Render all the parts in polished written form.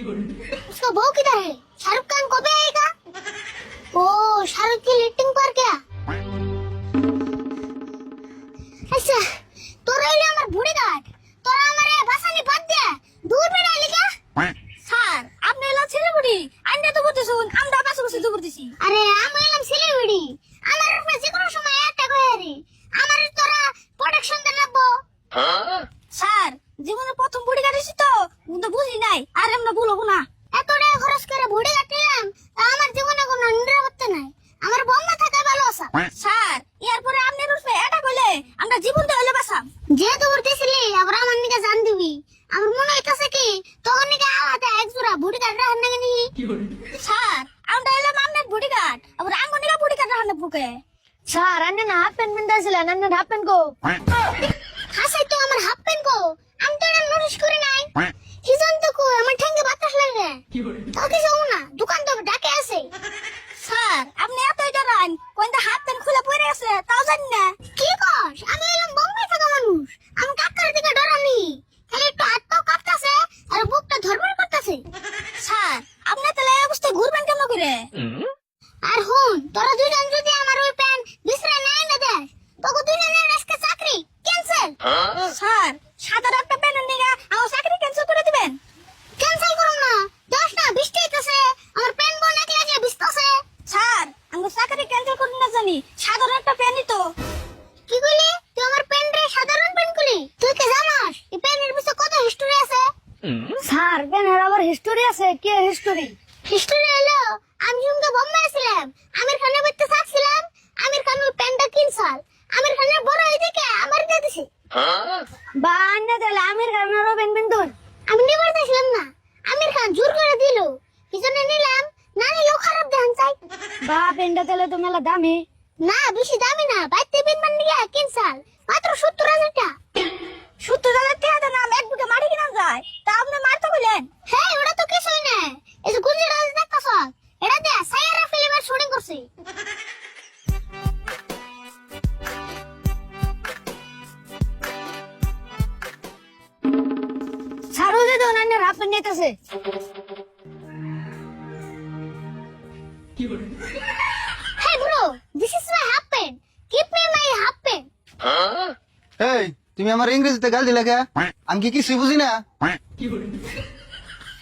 उसका बहू किधर है? शाहरुख खान कब आएगा? ओ शाहरुख की लिटिंग पर क्या? अच्छा তোরা হইলে আমার বুড়ি গাট, তোরা আমারে বাসানি বাদ দে দূর বেড়া লিগা। স্যার আপনি হলো ছেলেবুড়ি, আইনা তো বলতেছুন আমরা পাশে বসে তো করতেছি। আরে আমি হইলাম ছেলেবুড়ি, আমার উপরে যে কোনো সময় অ্যাটাক হয়ে রে, আমার তোরা প্রোটেকশন দেন লাগবো। স্যার জীবনে প্রথম বুড়ি কাটিছি তো কিন্তু বুঝি নাই, আর আমরা বলবো না। এত টাকা খরচ করে বুড়ি কাটলাম, তা আমার জীবনে কোনো নিরাপত্তা নাই, আমার বম্মা থাকা ভালো আছে। স্যার এরপরে আপনার উপরে এটা কইলে আমরা জীবন তো হইলে বাঁচাম। যেহেতু উঠতেছিলি আবার আমার নিকে জান দিবি, আমার মনে হইতাছে কি তখন নিকে আলাদা এক জোড়া বুড়ি কাট রাখার নাকি নি। স্যার আমরা হইলাম আপনার বুড়ি কাট, আবার আঙ্গনিকা বুড়ি কাট রাখার বুকে। স্যার আন্নে না হাফ প্যান্ট পিন্দাছিলেন, আন্নে হাফ প্যান্ট কো? হাসাই তো আমার হাফ প্যান্ট কো, আমি তো এটা নোটিস করি নাই। হিজন তো কো আমার ঠ্যাঙ্গে বাতাস লাগে, তাও কিছু না, দোকান তো ডাকে আছে। স্যার আপনি এতই ডরান, কোনটা হাত প্যান্ট খুলে পড়ে আছে তাও জানি না। কি কস? আমি হলাম বোম্বাই থাকা মানুষ, আমি কাকার দিকে ডরানি, খালি একটু হাত পাও কাঁপতাছে আর বুকটা ধরপড় করতেছে। স্যার আপনি তাহলে এই অবস্থায় ঘুরবেন কেমন করে? আর হুন তোরা দুজন যদি আমার ওই প্যান বিছরাই নাই না দেখ, তোকে দুজনের আজকে চাকরি ক্যান্সেল। স্যার সাদা একটা প্যান্ট নিয়ে আমার চাকরি ক্যান্সেল করে দিবেন? ক্যান্সেল করুম না, দশ না বৃষ্টি হইতাছে, আমার প্যান বোন একলা একলা ভিজতাছে। স্যার আমার চাকরি ক্যান্সেল করুন না জানি, সাদা একটা প্যান্টই তো। কি কইলি? তুই আমার প্যান রে সাধারণ প্যান কইলি? তুই কি জানাস এই প্যানের পিছে কত হিস্টোরি আছে? স্যার প্যানের আবার হিস্টোরি আছে? কি হিস্টোরি? হিস্টোরি হলো আমি যখন বোম্বাই ছিলাম, আমির খানের বাড়িতে থাকছিলাম, আমির খান ওই প্যানটা কিনছাল, আমির খানের বড় হয়ে দেখে আমার দিয়ে দিছে। বা আন্নে তাহলে আমির খানেরও প্যান্ট পিন্দুন? আমি নিবার চাইছিলাম না, আমির খান জোর করে দিল, কি জন্য নিলাম, না নিলেও খারাপ দেখান চাই। বা প্যান্টটা তাহলে তো মেলা দামি। না বেশি দামি না, বাইতে বিনমান নিয়ে কিনছাল মাত্র 70,000 টাকা। 70,000 টাকা দাম এক বুকে মাটি কিনা যায়, তা আপনি মারতে বললেন? হ্যাঁ ওটা তো কিছুই না, এই যে গুঞ্জিটা দেখতাছ এটা দিয়ে সাইয়ারা ফিল্মের শুটিং করছি। স্যারও যে তো আন্নের হাফ প্যান্ট নিতেছে। Hey bro, this is my half pen. Give me my half pen. এই তুমি আমার ইংরেজিতে গাল দিলে কে? আমি কি কিছুই বুঝি না?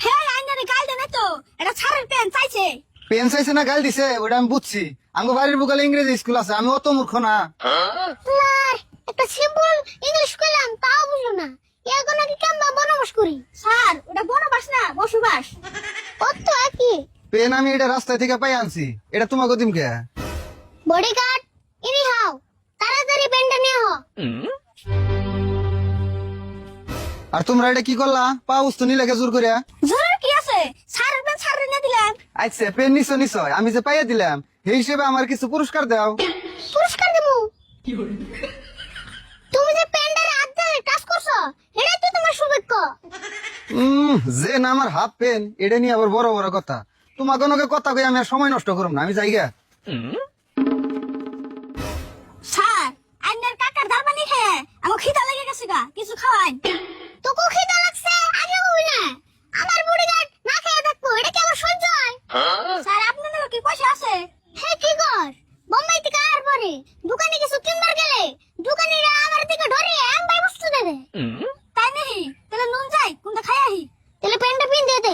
হে আইনারে গাল দেন তো, এটা ছাড়ের প্যান্ট চাইছে। পেন চাইছে না গাল দিছে ওটা আমি বুঝছি। আমার বাড়ির বুকালে ইংরেজি স্কুল আছে, আমি অত মূর্খ না। লাই, একটা সিম্পল ইংলিশ কইলাম তাও বুঝলো না, এখন নাকি কেমন বনবাস করি। স্যার ওটা বনবাস না বসবাস। কত একই পেন আমি এটা রাস্তা থেকে পাই আনছি, এটা তোমাকে দিম কে? বডিগার্ড ইনি হাও, তাড়াতাড়ি পেনটা নিয়ে হ। আর তোমরা এটা কি করলা? পাউস তো নিলে জোর করে। জোরের কি আছে, ছাড়ের প্যান্ট ছাড়ে না দিলাম। আচ্ছা পেন নিছো নিশ্চয়, আমি যে পাইয়া দিলাম সেই হিসেবে আমার কিছু পুরস্কার দাও। পুরস্কার দেবো? তুমি যে পেনটারে হাত দিয়ে টাচ করছো, এটাই তো তোমার সৌভাগ্য। যে না আমার হাফ পেন, এটা নিয়ে আবার বড় বড় কথা। তোমাকে অনেক কথা কই আমি আর সময় নষ্ট করব না, আমি যাই গা। স্যার আইনার কাকার দারবানি খেয়ে আমার খিদা লেগে গেছে গা, কিছু খাওয়াই। তোকে খিদা লাগছে আগে কই না, আমার বডিগার্ড না খেয়ে থাকবো, এটা কি আমার সহ্য হয়? স্যার আপনার কি পয়সা আছে? হে কি কর, বোম্বাই থেকে আর পরে দোকানে কিছু কিনবার গেলে দোকানিরা আমার দিকে ধরে এমবাই বস্তু দেবে। তাই নেই তাহলে নুন যাই কোনটা খাই আহি। তাহলে প্যান্টটা পিন দিয়ে দে।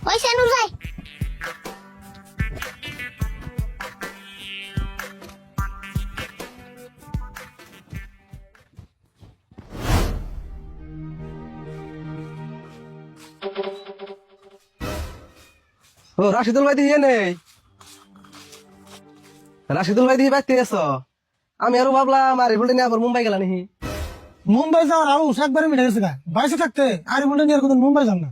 ওই সেনু যাই। ও রাশিদুল ভাই দিয়ে নেই, রাশিদুল ভাই দিয়ে বাইতে এসো। আমি আরো ভাবলাম আর রিভোল্ট নিয়ে আবার মুম্বাই গেলাম নি। মুম্বাই যাওয়ার আউস একবারে মিটে গেছে গা, বাইসে থাকতে আর বলে নিয়ে কোন মুম্বাই যান না।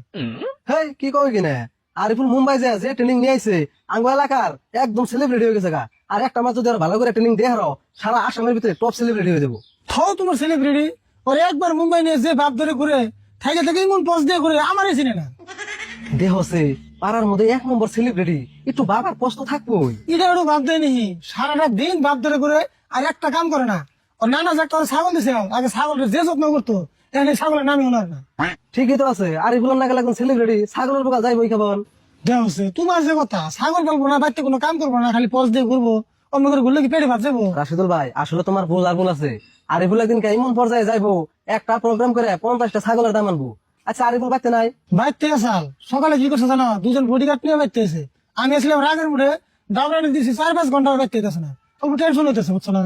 হেই কি কই কিনা, আরিফুল মুম্বাই যায় যে ট্রেনিং নিয়ে আইছে আঙ্গো এলাকার একদম সেলিব্রিটি হয়ে গেছে গা। আর একটা মাত্র যদি ভালো করে ট্রেনিং দিয়ে হারো সারা আসামের ভিতরে টপ সেলিব্রিটি হয়ে যাবো। থাও তোমার সেলিব্রিটি, ওর একবার মুম্বাই নিয়ে যে বাপ ধরে ঘুরে থাকে থেকে এমন পোজ দিয়ে ঘুরে আমারই চিনে না। দেহ সে পাড়ার মধ্যে এক নম্বর সেলিব্রিটি, একটু বাবার কষ্ট থাকবোই। এটা ওটা বাপ দেয় নি, সারাটা দিন বাপ ধরে ঘুরে আর একটা কাম করে না। ওর নানা যে একটা ছাগল দিছে, আগে ছাগলের যে যত্ন করতো এখন এই ছাগলের নামই ওনার না। ঠিকই তো আছে, আরিফুলের নাগাল এখন সেলিব্রিটি, ছাগলের বোকা যাইবই কেবল। দেখছে তোমার যে কথা, ছাগল পালবো না, বাড়িতে কোনো কাম করবো না, খালি পজ দিয়ে ঘুরবো, অন্য করে ঘুরলে কি পেটে ভাত যাবো? রাশিদুল ভাই আসলে তোমার ভুল আর ভুল আছে। আরিফুল একদিনকে এমন পর্যায়ে যাইবো, একটা প্রোগ্রাম করে 50টা ছাগলের দাম আনবো। আচ্ছা আরিফুল বাড়তে নাই? বাইতে আসাল সকালে কি করছে জানো, দুজন বডিগার্ড নিয়ে বাইতে আছে। আমি আসলাম রাগের মুড়ে দাবরানি দিয়েছি, 4-5 ঘন্টা বাইতে আছে না, একটু টেনশন হইতেছে, বুঝছো না?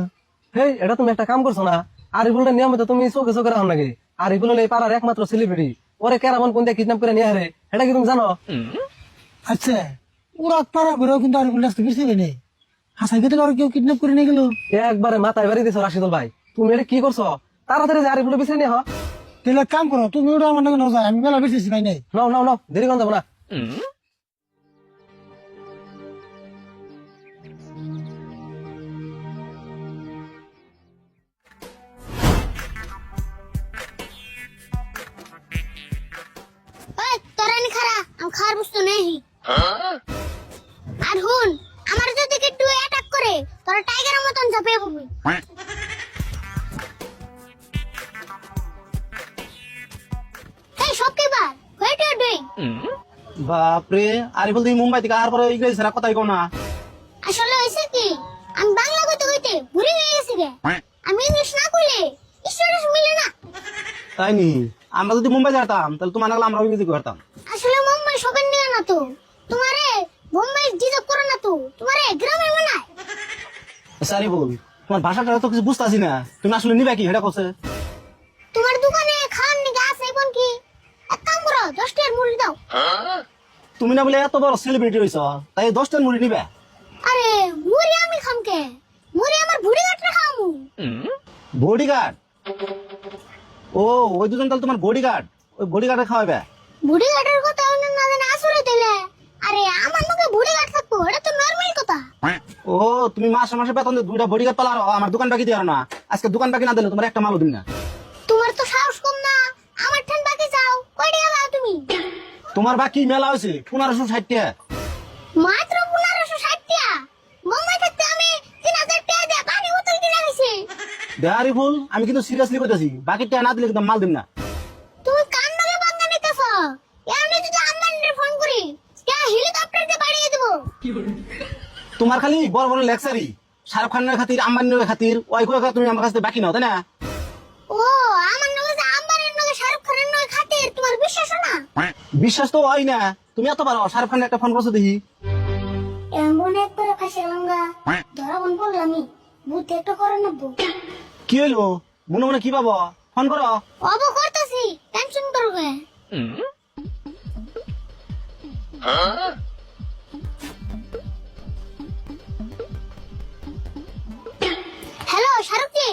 হেই, এটা তুমি একটা কাম করছো না? আরিফুলটা নিয়মিত তুমি চোখে চোখে রাখো নাকি? আরিফুল হলে এই পাড়ার একমাত্র সেলিব্রিটি, ওরে কেরামন কোন কিডন্যাপ করে নিয়ে হারে, এটা কি তুমি জানো? আচ্ছা ওরা পাড়া ঘুরেও কিন্তু আর আসতে ফিরছে নেই, হাসাই গেলে আর কেউ কিডন্যাপ করে নিয়ে গেল। একবারে মাথায় বাড়ি দিছো রাশিদুল ভাই, তুমি এটা কি করছো? তাড়াতাড়ি যে আরিফুল পিছিয়ে নিয়ে হ। তাহলে এক কাম করো, তুমি ওটা আমার নাকি নজায়, আমি মেলা বেশি ভাই নাই। নাও নাও নাও, দেরি কম যাবো না। ওই তোরা নি খারা, আমি খাওয়ার বস্তু নেই। আর হুন, আমার যদি একটু অ্যাটাক করে তোরা টাইগারের মতন ঝাঁপিয়ে পড়বি। এই সব কি বার হোয়াট ইউ ডুইং? বাপরে, আরিফুল তুমি মুম্বাই থেকে আর পরে ইংরেজি ছাড়া কথাই কও না। আসলে হইছে কি, আমি বাংলা কইতে কইতে ভুলে গেছি গে। আমি ইংলিশ না কইলে স্টুডেন্ট মিলে না। তাই নি, আমরা যদি মুম্বাই যেতাম তাহলে তোমার নাগলে আমরা ইংরেজি করতাম। আসলে মুম্বাই শপিং নিয়ে না তো, তোমারে মুম্বাই ডিজার্ভ করে না তো, তোমারে গ্রামে বানায়। আচ্ছা আরিফুল, তোমার ভাষাটা তো কিছু বুঝতাছি না, তুমি আসলে নিবে কি এটা কছে? তোমার দোকানে খান নিকে আছে কোন কি? এক কাম করো, 10 টাকার মুড়ি দাও। তুমি না বলে এত বড় সেলিব্রিটি হইছ, তাই 10টার মুড়ি নিবে? আরে মুড়ি আমি খামকে, মুড়ি আমার বুড়ি গাটরে খামু। বডিগার্ড? ও, ওই দুজন তাহলে তোমার বডিগার্ড, ওই বডিগার্ডে খাওয়াবে? বুড়ি গাটের কথা অন্য না জানে আসলে দিলে। আরে আমার মুখে বুড়ি গাট থাকবো, এটা তো নরমাল কথা। ও, তুমি মাসে মাসে বেতন দিয়ে 2টা বডিগার্ড পালার, আমার দোকান বাকি দিও না। আজকে দোকান বাকি না দিলে তোমার একটা মালও দিন না। তোমার তো সাহস কম না, আমার ঠান বাকি চাও, কয় টাকা দাও তুমি? তোমার বাকি মেলা হয়েছে 1560 টাকা। মাত্র 1560 টাকা? মুম্বাই থাকতে আমি 3000 টাকা দিয়ে পানি বোতল কিনে গেছি। আরিফুল, আমি কিন্তু সিরিয়াসলি কইতাছি, বাকি টাকা না দিলে কিন্তু মাল দিন না। তুমি কান নাগে বাঙ্গা নিতেছ, এমনি যদি আম্বানির ফোন করি কে হেলিকপ্টার দিয়ে বাড়িয়ে দেবো। তোমার খালি বড় বড় লেকচারি, শাহরুখ খানের খাতির, আম্বানির খাতির, ওই কথা তুমি আমার কাছ থেকে বাকি নাও, তাই না? ও আমার নগে যে আম্বানির নগে শাহরুখ খানের নগে খাতির, তোমার বিশ্বাস না? বিশ্বাস তো হয় না, তুমি এত পারো, শাহরুখ খানের একটা ফোন করছো দেখি। এমন এক করে ফাঁসে লঙ্গা ধরা বন করলামই, বুদ্ধি একটা করে নেবো। কি হইলো, মনে মনে কি পাবো, ফোন করো। অব করতেছি, টেনশন করবে। हेलो शाहरुख जी,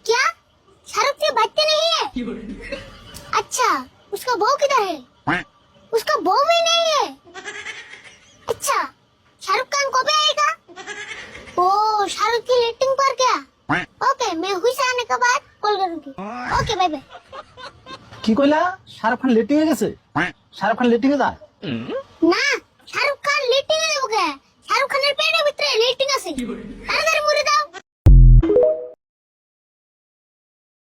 क्या शाहरुख जी बच्चे नहीं है? अच्छा, उसका बहू किधर है? उसका बहू भी नहीं है। अच्छा, शाहरुख खान कब आएगा? ओ, शाहरुख की रेटिंग पर क्या? ओके, मैं हुई से आने के बाद कॉल करूंगी। Okay, bye bye. কি কইলা, শাহরুখ খান লেটিং এ গেছে? শাহরুখ খান লেটিং এ যায় না, শাহরুখ খান লেটিং এ যাবো কে? শাহরুখ খানের পেটের ভিতরে লেটিং আছে। তার